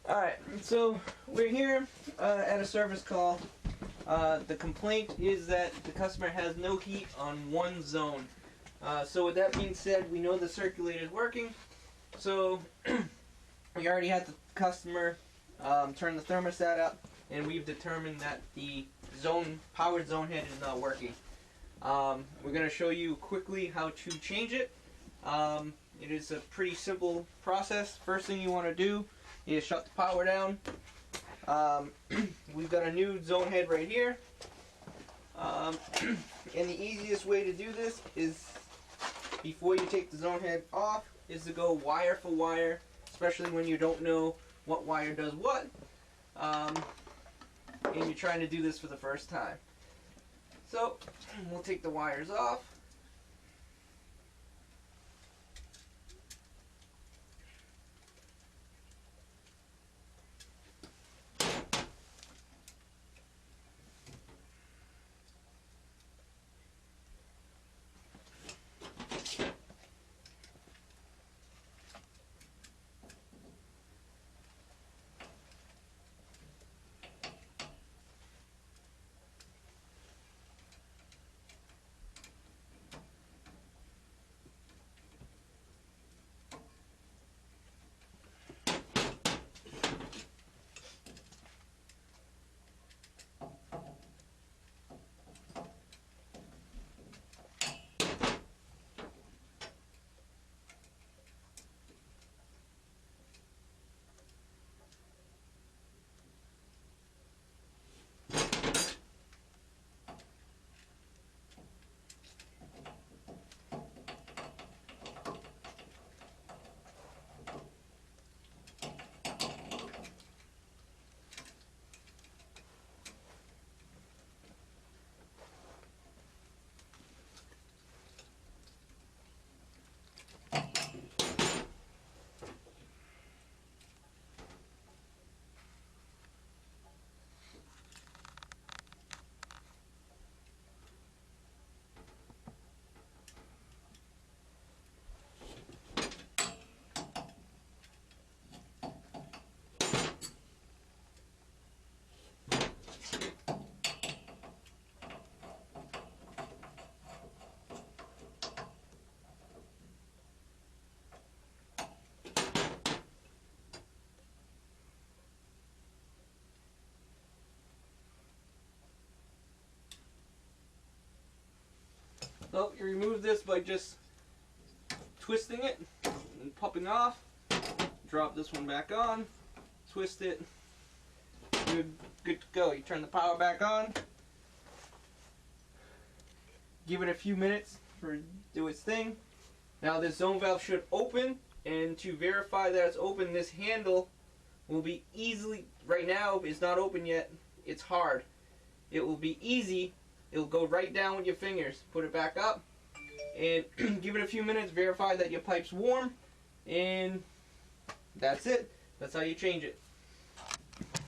Alright, so we're here at a service call. The complaint is that the customer has no heat on one zone. So with that being said, we know the circulator is working. So we already had the customer turn the thermostat up, and we've determined that the powered zone head is not working. We're going to show you quickly how to change it. It is a pretty simple process. First thing you want to do is shut the power down. We've got a new zone head right here. And the easiest way to do this is, before you take the zone head off, is to go wire for wire, especially when you don't know what wire does what, and you're trying to do this for the first time. So we'll take the wires off. So you remove this by just twisting it and popping off. Drop this one back on, twist it, you're good to go. You turn the power back on, give it a few minutes for it to do its thing. Now this zone valve should open, and to verify that it's open, this handle will be easily, right now it's not open yet, it's hard. It will be easy. It'll go right down with your fingers. Put it back up and give it a few minutes, verify that your pipe's warm, and that's it. That's how you change it.